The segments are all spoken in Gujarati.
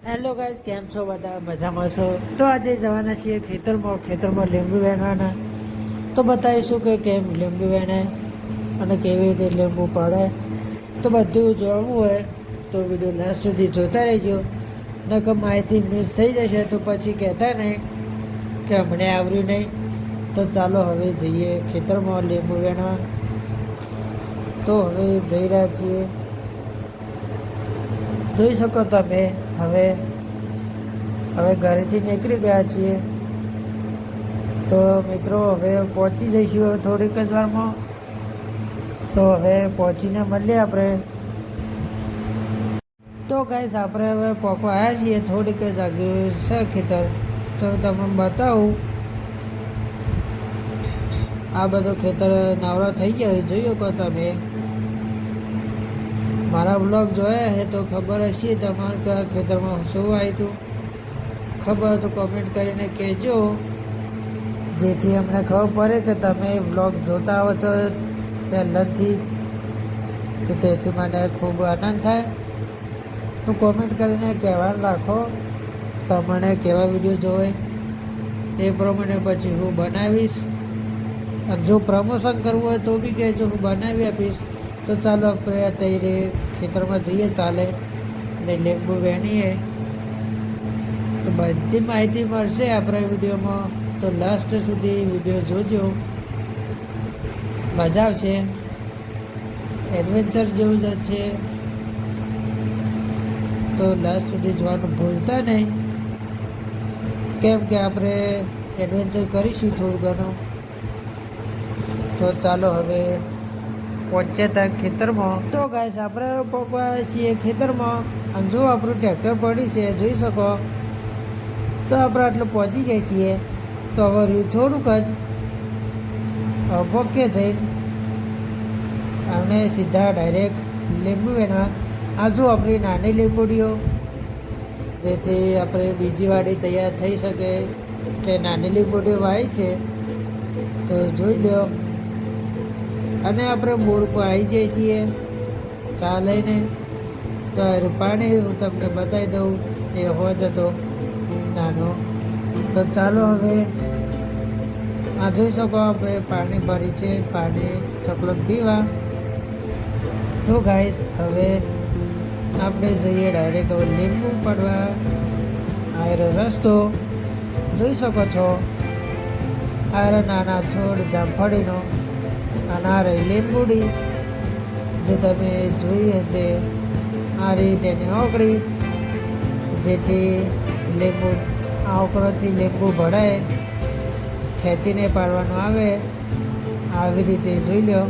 હેલો ગાઈસ, કેમ છો બધા? મજામાં છો? તો આજે જવાના છીએ ખેતરમાં લીંબુ વેણવાના. તો બતાવીશું કે કેમ લીંબુ વેણે અને કેવી રીતે લીંબુ પડે. તો બધું જોવું હોય તો વિડીયો લાસ્ટ સુધી જોતા રહેજો. નકર માહિતી મિસ થઈ જશે તો પછી કહેતા નહીં કે અમને આવડ્યું નહીં. તો ચાલો હવે જઈએ ખેતરમાં લીંબુ વેણવા. તો હવે જઈ રહ્યા છીએ. જોઈ શકો તમે હવે ઘરેથી નીકળી ગયા છીએ. તો મિત્રો હવે પહોંચી જઈશું થોડીક જ વારમાં. તો હવે પહોંચીને મળીએ આપણે. તો ગાઈસ આપણે હવે પહોંચવા આવ્યા છીએ. થોડીક જ આગળ છે ખેતર. તો તમને બતાવું, આ બધો ખેતર નવરા થઈ ગયા જોયો કહો તમે. મારા બ્લોગ જોયા છે તો ખબર હશે તમારે કે આ ખેતરમાં શું આવ્યું હતું. ખબર તો કોમેન્ટ કરીને કહેજો, જેથી અમને ખબર પડે કે તમે બ્લોગ જોતા આવો છો પહેલાંથી. તો તેથી મને ખૂબ આનંદ થાય. તો કોમેન્ટ કરીને કહેવાનું રાખો તમને કેવા વિડીયો જોવે, એ પ્રમાણે પછી હું બનાવીશ. અને જો પ્રમોશન કરવું હોય તો બી કહેજો, હું બનાવી આપીશ. તો ચાલો આપણે અત્યારે ખેતરમાં જઈએ ચાલે અને લીંબુ વેણીએ. તો બધી માહિતી મળશે આપણા વિડીયોમાં. તો લાસ્ટ સુધી વિડીયો જોજો, મજા આવશે. એડવેન્ચર જેવું જ છે. તો લાસ્ટ સુધી જોવાનું ભૂલતા નહીં, કેમ કે આપણે એડવેન્ચર કરીશું થોડું ઘણું. તો ચાલો હવે પહોંચીએ ત્યાં ખેતરમાં. તો ગાઈસ આપણે પહોંચવા છીએ ખેતરમાં. અને જો આપણું ટ્રેક્ટર પડ્યું છે જોઈ શકો. તો આપણે આટલું પહોંચી જાય છીએ. તો હવે રહ્યું થોડુંક જ પહોંચે જઈને આપણે સીધા ડાયરેક્ટ લીંબુ વેણવા. આ જો આપણી નાની લીંબુડીઓ, જેથી આપણે બીજી વાડી તૈયાર થઈ શકે. કે નાની લીંબુડીઓ વાવી છે તો જોઈ લો. અને આપણે બોર પર આવી જઈએ છીએ ચા લઈને. તો પાણી હું તમને બતાવી દઉં, એ હોવા જતો નાનો. તો ચાલો હવે આ જોઈ શકો આપણે પાણી ભરી છે, પાણી ચકલો પીવા. તો ગાઈસ હવે આપણે જઈએ ડાયરેક્ટ હવે લીંબુ પડવા. આ રસ્તો જોઈ શકો છો. આ નાના છોડ જામફળીનો. અને આ રહી લીંબુડી જે તમે જોઈ હશે. આ રહી તેની ઓગળી, જેથી લીંબુ આ ઓકળોથી લીંબુ ભરાય, ખેંચીને પાડવાનું આવે. આવી રીતે જોઈ લો.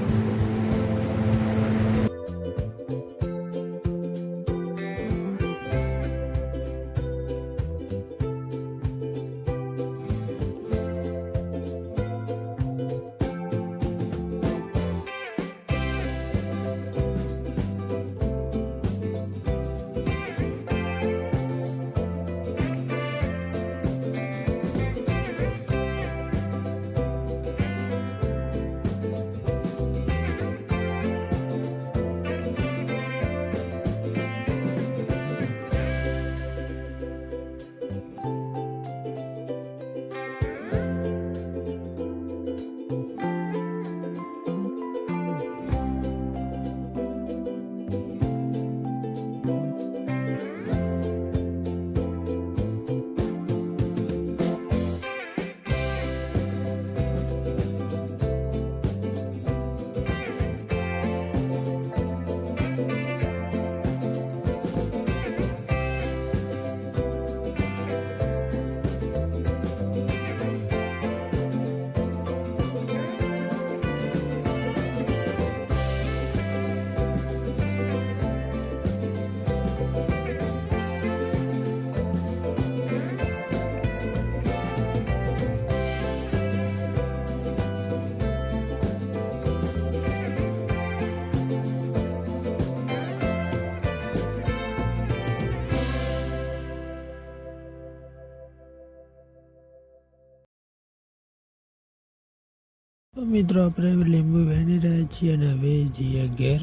મિત્રો આપણે લીંબુ વેણી રહ્યા છીએ અને હવે જઈએ ઘેર.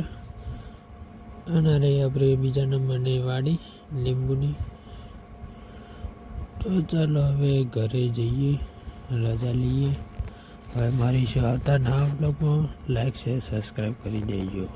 અને રહી આપણે બીજા નંબરની વાડી લીંબુની. તો ચાલો હવે ઘરે જઈએ, રજા લઈએ. હવે મારી આવતા નવા બ્લોગમાં લાઈક શેર સબસ્ક્રાઈબ કરી દેજો.